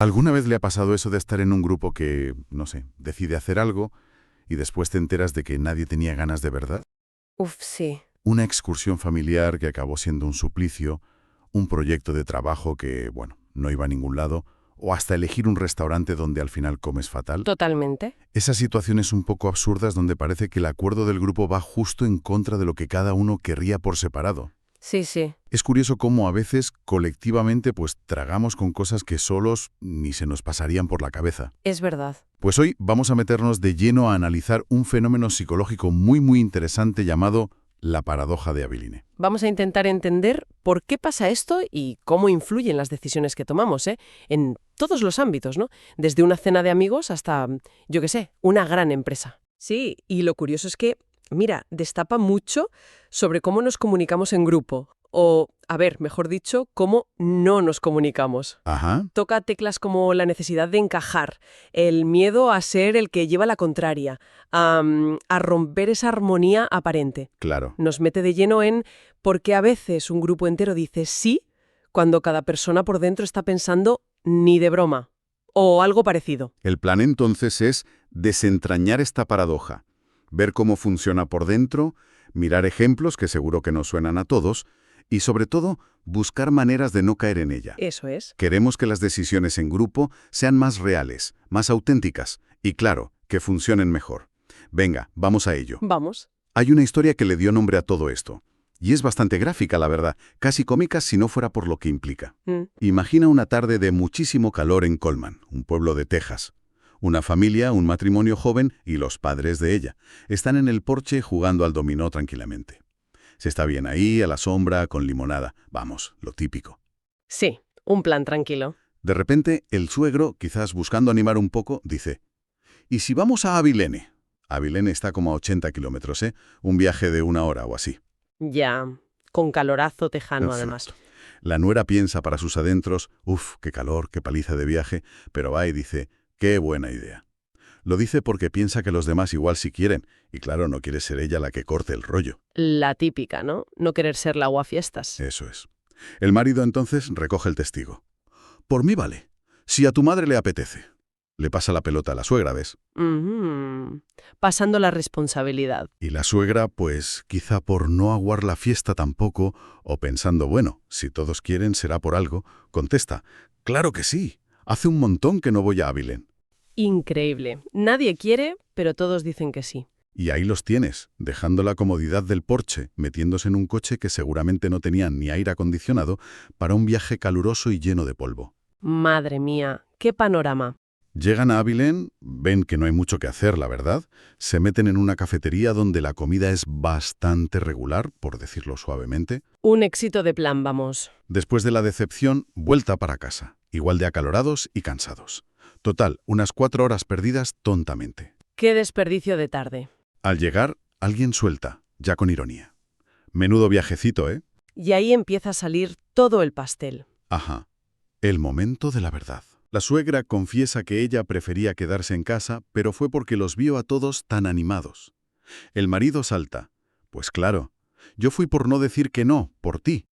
¿Alguna vez le ha pasado eso de estar en un grupo que, no sé, decide hacer algo y después te enteras de que nadie tenía ganas de verdad? Uf, sí. Una excursión familiar que acabó siendo un suplicio, un proyecto de trabajo que, bueno, no iba a ningún lado, o hasta elegir un restaurante donde al final comes fatal. Totalmente. Esas situaciones un poco absurdas donde parece que el acuerdo del grupo va justo en contra de lo que cada uno querría por separado. Sí, sí. Es curioso cómo a veces, colectivamente, pues tragamos con cosas que solos ni se nos pasarían por la cabeza. Es verdad. Pues hoy vamos a meternos de lleno a analizar un fenómeno psicológico muy interesante llamado la paradoja de Abilene. Vamos a intentar entender por qué pasa esto y cómo influyen las decisiones que tomamos, ¿eh? En todos los ámbitos, ¿no? Desde una cena de amigos hasta, yo qué sé, una gran empresa. Sí, y lo curioso es que, mira, destapa mucho sobre cómo nos comunicamos en grupo. O, a ver, mejor dicho, cómo no nos comunicamos. Ajá, Toca teclas como la necesidad de encajar, el miedo a ser el que lleva la contraria, a romper esa armonía aparente. claro. Nos mete de lleno en por qué a veces un grupo entero dice sí cuando cada persona por dentro está pensando ni de broma o algo parecido. El plan entonces es desentrañar esta paradoja, ver cómo funciona por dentro, mirar ejemplos que seguro que nos suenan a todos, y sobre todo, buscar maneras de no caer en ella. Eso es. Queremos que las decisiones en grupo sean más reales, más auténticas y, claro, que funcionen mejor. Venga, vamos a ello. Vamos. Hay una historia que le dio nombre a todo esto. Y es bastante gráfica, la verdad, casi cómica si no fuera por lo que implica. Imagina una tarde de muchísimo calor en Coleman, un pueblo de Texas. Una familia, un matrimonio joven y los padres de ella están en el porche jugando al dominó tranquilamente. Se está bien ahí, a la sombra, con limonada. Vamos, lo típico. Sí, un plan tranquilo. De repente, el suegro, quizás buscando animar un poco, dice: ¿y si vamos a Abilene? Abilene está como a 80 kilómetros, ¿eh? Un viaje de 1 hora o así. Ya, con calorazo tejano además. Exacto. La nuera piensa para sus adentros: uf, qué calor, qué paliza de viaje, pero va y dice: qué buena idea. Lo dice porque piensa que los demás igual sí quieren, y claro, no quiere ser ella la que corte el rollo. La típica, ¿no? No querer ser la aguafiestas. Eso es. El marido entonces recoge el testigo. Por mí vale, si a tu madre le apetece. Le pasa la pelota a la suegra, ¿ves? Ujú. Pasando la responsabilidad. Y la suegra, pues, quizá por no aguar la fiesta tampoco, o pensando, bueno, si todos quieren será por algo, contesta: claro que sí, hace un montón que no voy a Abilene. Increíble. Nadie quiere, pero todos dicen que sí. Y ahí los tienes, dejando la comodidad del porche, metiéndose en un coche que seguramente no tenía ni aire acondicionado, para un viaje caluroso y lleno de polvo. Madre mía, qué panorama. Llegan a Abilene, ven que no hay mucho que hacer, la verdad, se meten en una cafetería donde la comida es bastante regular, por decirlo suavemente. Un éxito de plan, vamos. Después de la decepción, vuelta para casa, igual de acalorados y cansados. Total, unas 4 horas perdidas tontamente. Qué desperdicio de tarde. Al llegar, alguien suelta, ya con ironía: menudo viajecito, ¿eh? Y ahí empieza a salir todo el pastel. Ajá, el momento de la verdad. La suegra confiesa que ella prefería quedarse en casa, pero fue porque los vio a todos tan animados. El marido salta: pues claro, yo fui por no decir que no, por ti.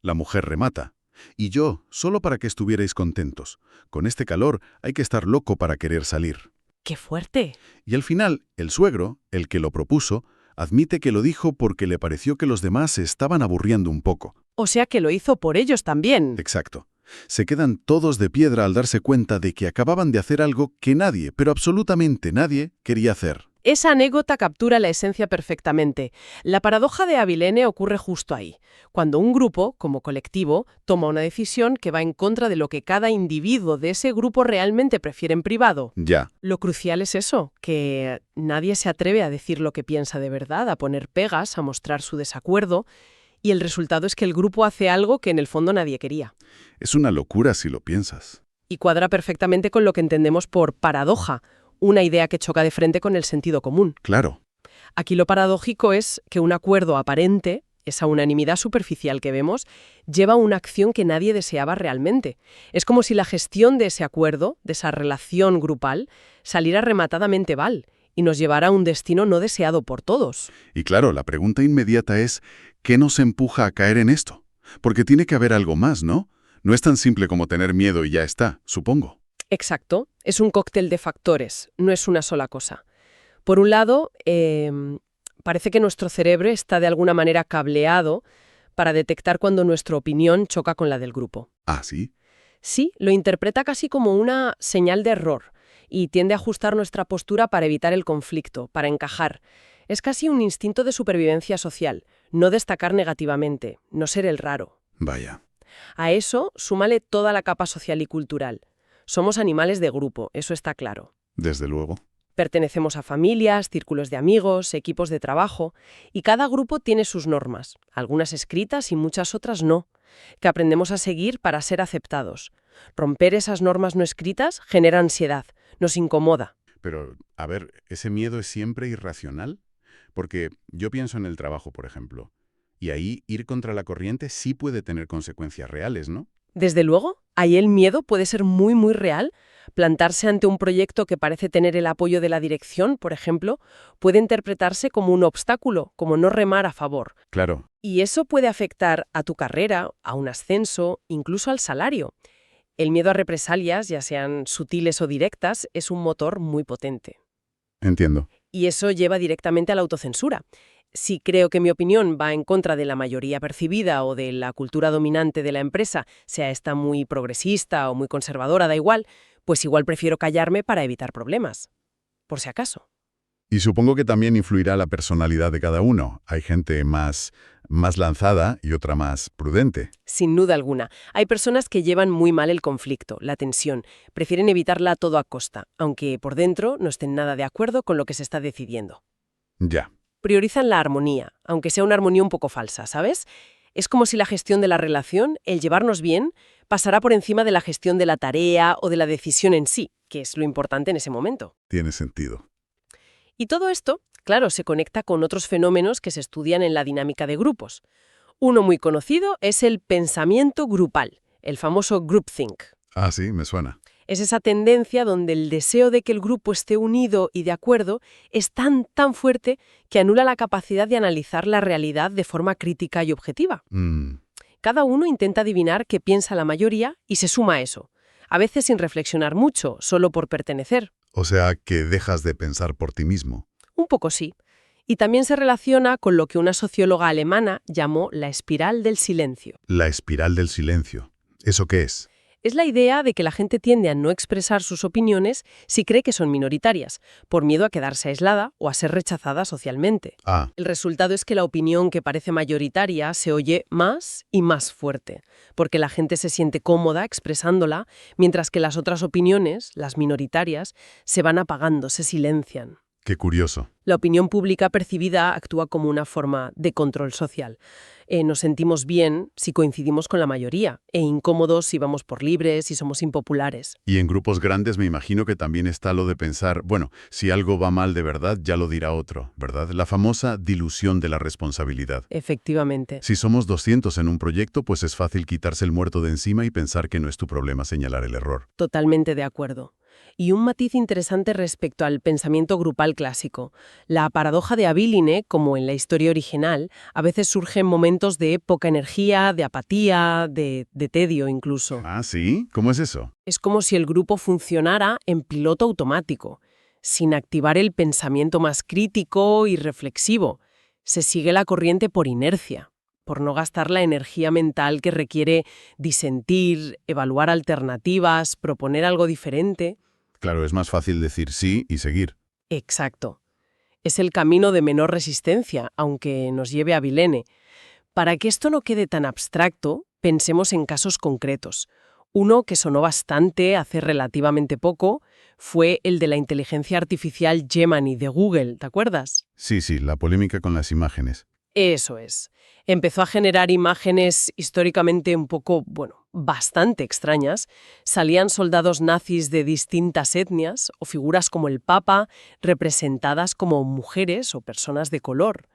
La mujer remata: y yo, solo para que estuvierais contentos. Con este calor hay que estar loco para querer salir. ¡Qué fuerte! Y al final, el suegro, el que lo propuso, admite que lo dijo porque le pareció que los demás se estaban aburriendo un poco. O sea que lo hizo por ellos también. Exacto. Se quedan todos de piedra al darse cuenta de que acababan de hacer algo que nadie, pero absolutamente nadie, quería hacer. Esa anécdota captura la esencia perfectamente. La paradoja de Abilene ocurre justo ahí, cuando un grupo, como colectivo, toma una decisión que va en contra de lo que cada individuo de ese grupo realmente prefiere en privado. Ya, Lo crucial es eso, que nadie se atreve a decir lo que piensa de verdad, a poner pegas, a mostrar su desacuerdo, y el resultado es que el grupo hace algo que en el fondo nadie quería. es una locura si lo piensas. Y cuadra perfectamente con lo que entendemos por paradoja, una idea que choca de frente con el sentido común. Claro, Aquí lo paradójico es que un acuerdo aparente, esa unanimidad superficial que vemos, lleva a una acción que nadie deseaba realmente. Es como si la gestión de ese acuerdo, de esa relación grupal, saliera rematadamente mal y nos llevara a un destino no deseado por todos. y claro, la pregunta inmediata es: ¿qué nos empuja a caer en esto? Porque tiene que haber algo más, ¿no? No es tan simple como tener miedo y ya está, supongo. Exacto, es un cóctel de factores, no es una sola cosa. Por un lado, parece que nuestro cerebro está de alguna manera cableado para detectar cuando nuestra opinión choca con la del grupo. Ah, ¿sí? Sí, lo interpreta casi como una señal de error y tiende a ajustar nuestra postura para evitar el conflicto, para encajar. Es casi un instinto de supervivencia social, no destacar negativamente, no ser el raro. Vaya. A eso, súmale toda la capa social y cultural. Somos animales de grupo, eso está claro. Desde luego. Pertenecemos a familias, círculos de amigos, equipos de trabajo, y cada grupo tiene sus normas, algunas escritas y muchas otras no, que aprendemos a seguir para ser aceptados. Romper esas normas no escritas genera ansiedad, nos incomoda. Pero, a ver, ¿ese miedo es siempre irracional? Porque yo pienso en el trabajo, por ejemplo, y ahí ir contra la corriente sí puede tener consecuencias reales, ¿no? Desde luego, ahí el miedo puede ser muy, muy real. Plantarse ante un proyecto que parece tener el apoyo de la dirección, por ejemplo, puede interpretarse como un obstáculo, como no remar a favor. Claro. Y eso puede afectar a tu carrera, a un ascenso, incluso al salario. El miedo a represalias, ya sean sutiles o directas, es un motor muy potente. Entiendo. Y eso lleva directamente a la autocensura. Si creo que mi opinión va en contra de la mayoría percibida o de la cultura dominante de la empresa, sea esta muy progresista o muy conservadora, da igual, pues igual prefiero callarme para evitar problemas. Por si acaso. Y supongo que también influirá la personalidad de cada uno. Hay gente más lanzada y otra más prudente. Sin duda alguna. Hay personas que llevan muy mal el conflicto, la tensión, prefieren evitarla a toda costa, aunque por dentro no estén nada de acuerdo con lo que se está decidiendo. Ya. Priorizan la armonía, aunque sea una armonía un poco falsa, ¿sabes? Es como si la gestión de la relación, el llevarnos bien, pasará por encima de la gestión de la tarea o de la decisión en sí, que es lo importante en ese momento. Tiene sentido. Y todo esto, claro, se conecta con otros fenómenos que se estudian en la dinámica de grupos. Uno muy conocido es el pensamiento grupal, el famoso groupthink. Ah, sí, me suena. Es esa tendencia donde el deseo de que el grupo esté unido y de acuerdo es tan fuerte que anula la capacidad de analizar la realidad de forma crítica y objetiva. Cada uno intenta adivinar qué piensa la mayoría y se suma a eso, a veces sin reflexionar mucho, solo por pertenecer. O sea, que dejas de pensar por ti mismo. Un poco sí. Y también se relaciona con lo que una socióloga alemana llamó la espiral del silencio. La espiral del silencio. ¿Eso qué es? Es la idea de que la gente tiende a no expresar sus opiniones si cree que son minoritarias, por miedo a quedarse aislada o a ser rechazada socialmente. El resultado es que la opinión que parece mayoritaria se oye más y más fuerte, porque la gente se siente cómoda expresándola, mientras que las otras opiniones, las minoritarias, se van apagando, se silencian. Qué curioso. La opinión pública percibida actúa como una forma de control social. Nos sentimos bien si coincidimos con la mayoría, e incómodos si vamos por libres, si somos impopulares. Y en grupos grandes me imagino que también está lo de pensar, bueno, si algo va mal de verdad, ya lo dirá otro, ¿verdad? La famosa dilución de la responsabilidad. Efectivamente. Si somos 200 en un proyecto, pues es fácil quitarse el muerto de encima y pensar que no es tu problema señalar el error. Totalmente de acuerdo. Y un matiz interesante respecto al pensamiento grupal clásico. La paradoja de Abilene, como en la historia original, a veces surge en momentos de poca energía, de apatía, de tedio incluso. ¿Ah, sí? ¿Cómo es eso? Es como si el grupo funcionara en piloto automático, sin activar el pensamiento más crítico y reflexivo. Se sigue la corriente por inercia, por no gastar la energía mental que requiere disentir, evaluar alternativas, proponer algo diferente. Claro, es más fácil decir sí y seguir. Exacto. Es el camino de menor resistencia, aunque nos lleve a Abilene. Para que esto no quede tan abstracto, pensemos en casos concretos. Uno que sonó bastante hace relativamente poco fue el de la inteligencia artificial Gemini de Google, ¿te acuerdas? Sí, la polémica con las imágenes. Eso es. Empezó a generar imágenes históricamente un poco, bastante extrañas. Salían soldados nazis de distintas etnias o figuras como el Papa representadas como mujeres o personas de color.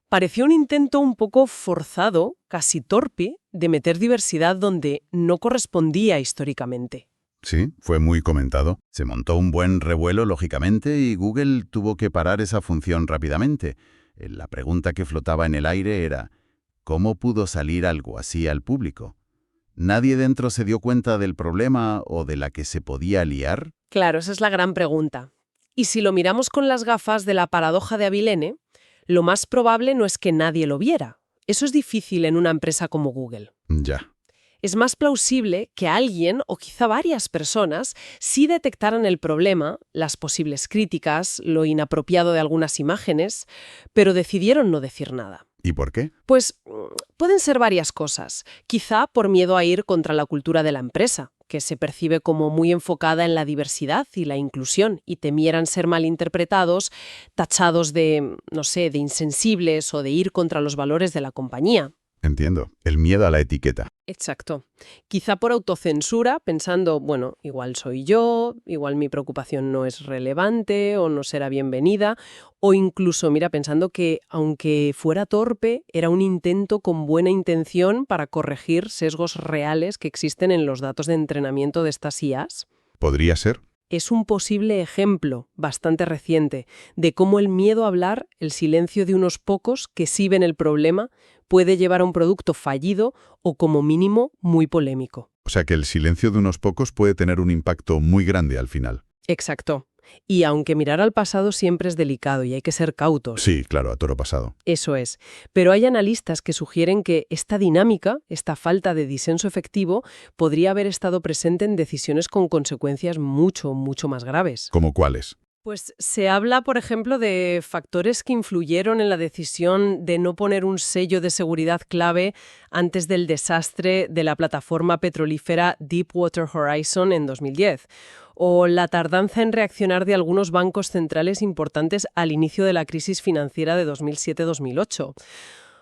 Pareció un intento un poco forzado, casi torpe, de meter diversidad donde no correspondía históricamente. Sí, fue muy comentado. Se montó un buen revuelo, lógicamente, y Google tuvo que parar esa función rápidamente. La pregunta que flotaba en el aire era, ¿cómo pudo salir algo así al público? ¿Nadie dentro se dio cuenta del problema o de la que se podía liar? Claro, esa es la gran pregunta. Y si lo miramos con las gafas de la paradoja de Avilene, lo más probable no es que nadie lo viera. Eso es difícil en una empresa como Google. Ya. Es más plausible que alguien, o quizá varias personas, sí detectaran el problema, las posibles críticas, lo inapropiado de algunas imágenes, pero decidieron no decir nada. ¿Y por qué? Pues pueden ser varias cosas. Quizá por miedo a ir contra la cultura de la empresa, que se percibe como muy enfocada en la diversidad y la inclusión, y temieran ser malinterpretados, tachados de, no sé, de insensibles o de ir contra los valores de la compañía. Entiendo. El miedo a la etiqueta. Exacto. Quizá por autocensura, pensando, bueno, igual soy yo, igual mi preocupación no es relevante o no será bienvenida, o incluso, mira, pensando que, aunque fuera torpe, era un intento con buena intención para corregir sesgos reales que existen en los datos de entrenamiento de estas IAs. ¿Podría ser? Es un posible ejemplo, bastante reciente, de cómo el miedo a hablar, el silencio de unos pocos que sí ven el problema, puede llevar a un producto fallido o, como mínimo, muy polémico. O sea que el silencio de unos pocos puede tener un impacto muy grande al final. Exacto. Y aunque mirar al pasado siempre es delicado y hay que ser cautos. Sí, claro, a toro pasado. Eso es. Pero hay analistas que sugieren que esta dinámica, esta falta de disenso efectivo, podría haber estado presente en decisiones con consecuencias mucho, mucho más graves. ¿Cómo cuáles? Pues se habla, por ejemplo, de factores que influyeron en la decisión de no poner un sello de seguridad clave antes del desastre de la plataforma petrolífera Deepwater Horizon en 2010, o la tardanza en reaccionar de algunos bancos centrales importantes al inicio de la crisis financiera de 2007-2008.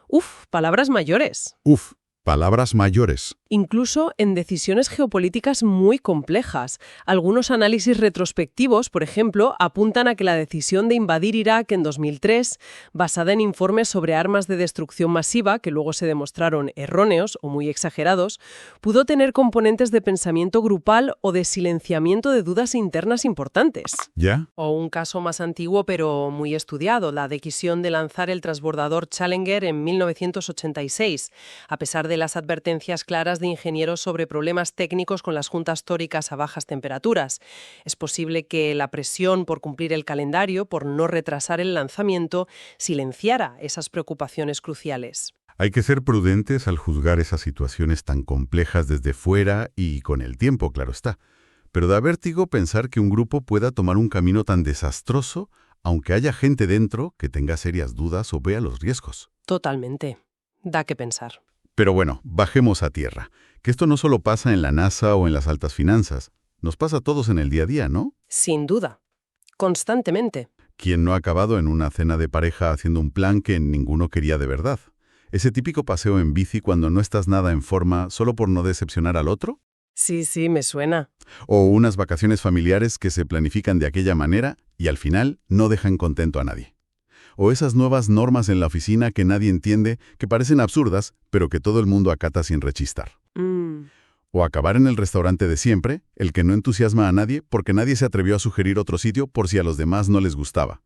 Uf, palabras mayores. Uf, palabras mayores. Incluso en decisiones geopolíticas muy complejas. Algunos análisis retrospectivos, por ejemplo, apuntan a que la decisión de invadir Irak en 2003, basada en informes sobre armas de destrucción masiva, que luego se demostraron erróneos o muy exagerados, pudo tener componentes de pensamiento grupal o de silenciamiento de dudas internas importantes. ¿Ya? O un caso más antiguo pero muy estudiado, la decisión de lanzar el transbordador Challenger en 1986, a pesar de las advertencias claras de ingenieros sobre problemas técnicos con las juntas tóricas a bajas temperaturas. Es posible que la presión por cumplir el calendario, por no retrasar el lanzamiento, silenciara esas preocupaciones cruciales. Hay que ser prudentes al juzgar esas situaciones tan complejas desde fuera y con el tiempo, claro está. Pero da vértigo pensar que un grupo pueda tomar un camino tan desastroso, aunque haya gente dentro que tenga serias dudas o vea los riesgos. Totalmente. Da que pensar. Pero bueno, bajemos a tierra, que esto no solo pasa en la NASA o en las altas finanzas, nos pasa a todos en el día a día, ¿no? Sin duda. Constantemente. ¿Quién no ha acabado en una cena de pareja haciendo un plan que ninguno quería de verdad? ¿Ese típico paseo en bici cuando no estás nada en forma solo por no decepcionar al otro? Sí, me suena. ¿O unas vacaciones familiares que se planifican de aquella manera y al final no dejan contento a nadie? ¿O esas nuevas normas en la oficina que nadie entiende, que parecen absurdas, pero que todo el mundo acata sin rechistar? ¿O acabar en el restaurante de siempre, el que no entusiasma a nadie porque nadie se atrevió a sugerir otro sitio por si a los demás no les gustaba?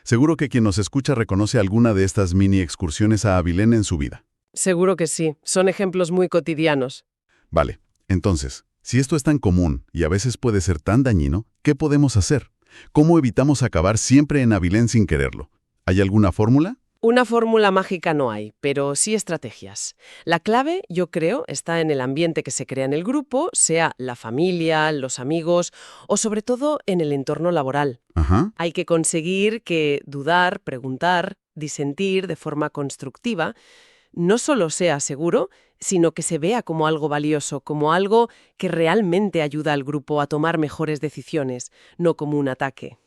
Seguro que quien nos escucha reconoce alguna de estas mini excursiones a Avilene en su vida. Seguro que sí. Son ejemplos muy cotidianos. Vale, entonces, si esto es tan común y a veces puede ser tan dañino, ¿qué podemos hacer? ¿Cómo evitamos acabar siempre en Avilene sin quererlo? ¿Hay alguna fórmula? Una fórmula mágica no hay, pero sí estrategias. La clave, yo creo, está en el ambiente que se crea en el grupo, sea la familia, los amigos o sobre todo en el entorno laboral. Ajá. Hay que conseguir que dudar, preguntar, disentir de forma constructiva no solo sea seguro, sino que se vea como algo valioso, como algo que realmente ayuda al grupo a tomar mejores decisiones, no como un ataque.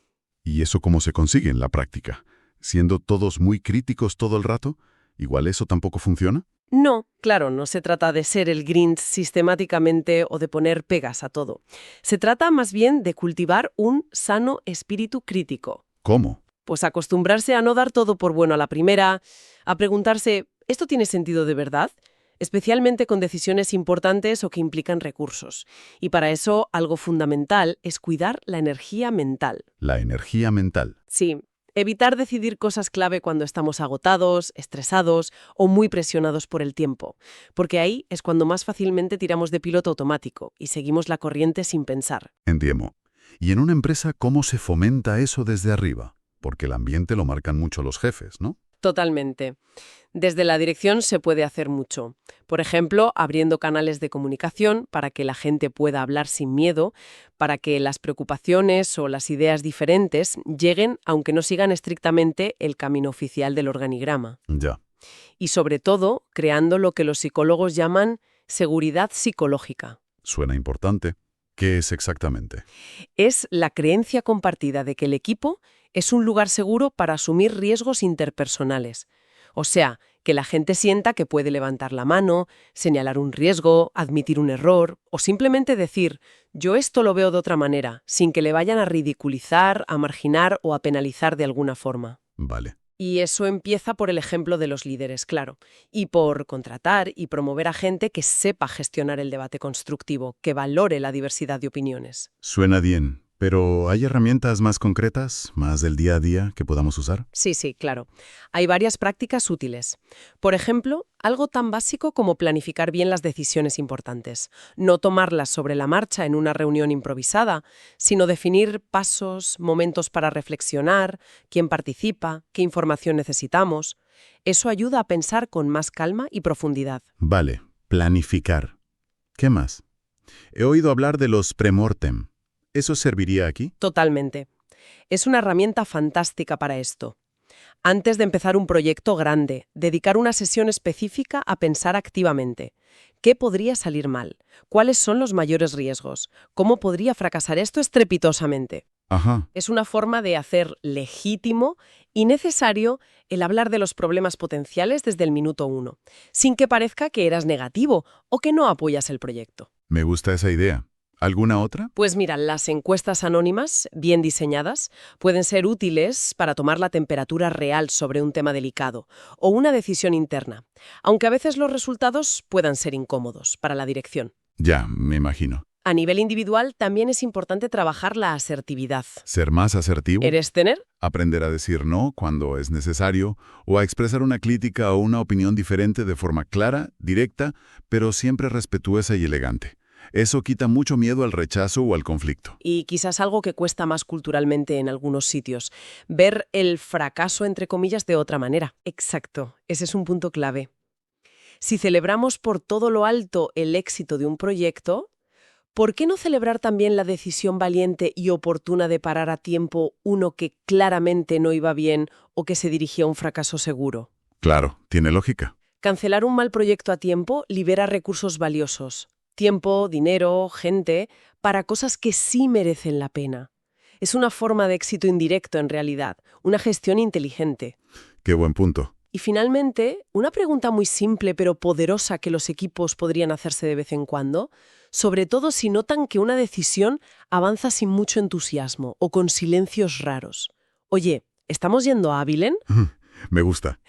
¿Y eso cómo se consigue en la práctica? ¿Siendo todos muy críticos todo el rato? ¿Igual eso tampoco funciona? No, claro, no se trata de ser el Grinch sistemáticamente o de poner pegas a todo. Se trata más bien de cultivar un sano espíritu crítico. ¿Cómo? Pues acostumbrarse a no dar todo por bueno a la primera, a preguntarse, ¿esto tiene sentido de verdad? Especialmente con decisiones importantes o que implican recursos. Y para eso, algo fundamental es cuidar la energía mental. La energía mental. Sí. Evitar decidir cosas clave cuando estamos agotados, estresados o muy presionados por el tiempo, porque ahí es cuando más fácilmente tiramos de piloto automático y seguimos la corriente sin pensar. Entiendo. ¿Y en una empresa cómo se fomenta eso desde arriba? Porque el ambiente lo marcan mucho los jefes, ¿no? Totalmente. Desde la dirección se puede hacer mucho. Por ejemplo, abriendo canales de comunicación para que la gente pueda hablar sin miedo, para que las preocupaciones o las ideas diferentes lleguen aunque no sigan estrictamente el camino oficial del organigrama. Ya. Y sobre todo, creando lo que los psicólogos llaman seguridad psicológica. Suena importante. ¿Qué es exactamente? Es la creencia compartida de que el equipo es un lugar seguro para asumir riesgos interpersonales. O sea, que la gente sienta que puede levantar la mano, señalar un riesgo, admitir un error o simplemente decir «yo esto lo veo de otra manera», sin que le vayan a ridiculizar, a marginar o a penalizar de alguna forma. Vale. Y eso empieza por el ejemplo de los líderes, claro, y por contratar y promover a gente que sepa gestionar el debate constructivo, que valore la diversidad de opiniones. Suena bien, pero ¿hay herramientas más concretas, más del día a día, que podamos usar? Sí, claro. Hay varias prácticas útiles. Por ejemplo, algo tan básico como planificar bien las decisiones importantes. No tomarlas sobre la marcha en una reunión improvisada, sino definir pasos, momentos para reflexionar, quién participa, qué información necesitamos. Eso ayuda a pensar con más calma y profundidad. Vale, planificar. ¿Qué más? He oído hablar de los premortem. ¿Eso serviría aquí? Totalmente. Es una herramienta fantástica para esto. Antes de empezar un proyecto grande, dedicar una sesión específica a pensar activamente. ¿Qué podría salir mal? ¿Cuáles son los mayores riesgos? ¿Cómo podría fracasar esto estrepitosamente? Ajá. Es una forma de hacer legítimo y necesario el hablar de los problemas potenciales desde el minuto 1, sin que parezca que eras negativo o que no apoyas el proyecto. Me gusta esa idea. ¿Alguna otra? Pues mira, las encuestas anónimas, bien diseñadas, pueden ser útiles para tomar la temperatura real sobre un tema delicado o una decisión interna, aunque a veces los resultados puedan ser incómodos para la dirección. Ya, me imagino. A nivel individual también es importante trabajar la asertividad. ¿Ser más asertivo? ¿Eres tener? Aprender a decir no cuando es necesario o a expresar una crítica o una opinión diferente de forma clara, directa, pero siempre respetuosa y elegante. Eso quita mucho miedo al rechazo o al conflicto. Y quizás algo que cuesta más culturalmente en algunos sitios, ver el fracaso entre comillas de otra manera. Exacto, ese es un punto clave. Si celebramos por todo lo alto el éxito de un proyecto, ¿por qué no celebrar también la decisión valiente y oportuna de parar a tiempo uno que claramente no iba bien o que se dirigía a un fracaso seguro? Claro, tiene lógica. Cancelar un mal proyecto a tiempo libera recursos valiosos. Tiempo, dinero, gente, para cosas que sí merecen la pena. Es una forma de éxito indirecto en realidad, una gestión inteligente. Qué buen punto. Y finalmente, una pregunta muy simple pero poderosa que los equipos podrían hacerse de vez en cuando, sobre todo si notan que una decisión avanza sin mucho entusiasmo o con silencios raros. Oye, ¿estamos yendo a Abilén? Me gusta.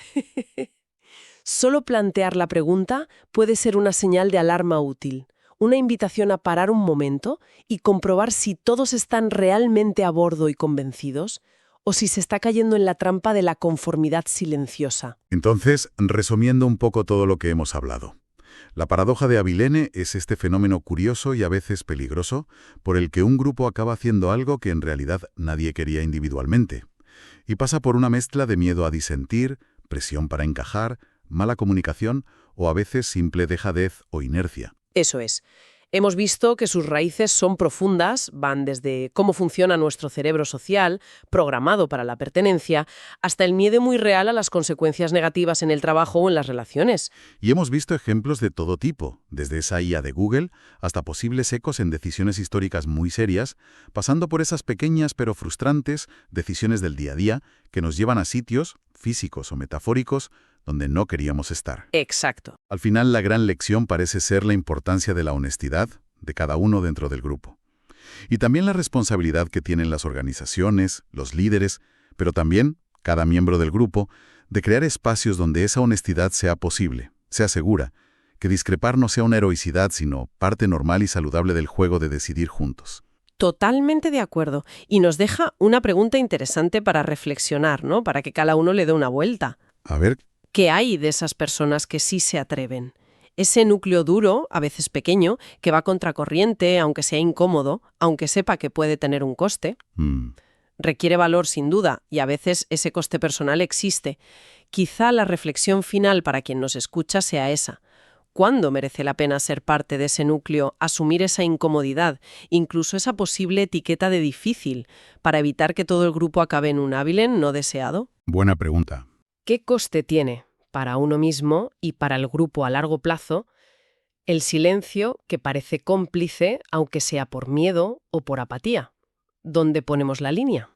Solo plantear la pregunta puede ser una señal de alarma útil. Una invitación a parar un momento y comprobar si todos están realmente a bordo y convencidos, o si se está cayendo en la trampa de la conformidad silenciosa. Entonces, resumiendo un poco todo lo que hemos hablado. La paradoja de Abilene es este fenómeno curioso y a veces peligroso por el que un grupo acaba haciendo algo que en realidad nadie quería individualmente. Y pasa por una mezcla de miedo a disentir, presión para encajar, mala comunicación o a veces simple dejadez o inercia. Eso es. Hemos visto que sus raíces son profundas, van desde cómo funciona nuestro cerebro social, programado para la pertenencia, hasta el miedo muy real a las consecuencias negativas en el trabajo o en las relaciones. Y hemos visto ejemplos de todo tipo, desde esa IA de Google hasta posibles ecos en decisiones históricas muy serias, pasando por esas pequeñas pero frustrantes decisiones del día a día que nos llevan a sitios, físicos o metafóricos, donde no queríamos estar. Exacto. Al final, la gran lección parece ser la importancia de la honestidad de cada uno dentro del grupo. Y también la responsabilidad que tienen las organizaciones, los líderes, pero también cada miembro del grupo, de crear espacios donde esa honestidad sea posible, sea segura, que discrepar no sea una heroicidad, sino parte normal y saludable del juego de decidir juntos. Totalmente de acuerdo. Y nos deja una pregunta interesante para reflexionar, ¿no? Para que cada uno le dé una vuelta. A ver, ¿Qué hay de esas personas que sí se atreven? Ese núcleo duro, a veces pequeño, que va contracorriente, aunque sea incómodo, aunque sepa que puede tener un coste, requiere valor sin duda, y a veces ese coste personal existe. Quizá la reflexión final para quien nos escucha sea esa. ¿Cuándo merece la pena ser parte de ese núcleo, asumir esa incomodidad, incluso esa posible etiqueta de difícil, para evitar que todo el grupo acabe en un Abilén no deseado? buena pregunta. ¿Qué coste tiene para uno mismo y para el grupo a largo plazo el silencio que parece cómplice, aunque sea por miedo o por apatía? ¿Dónde ponemos la línea?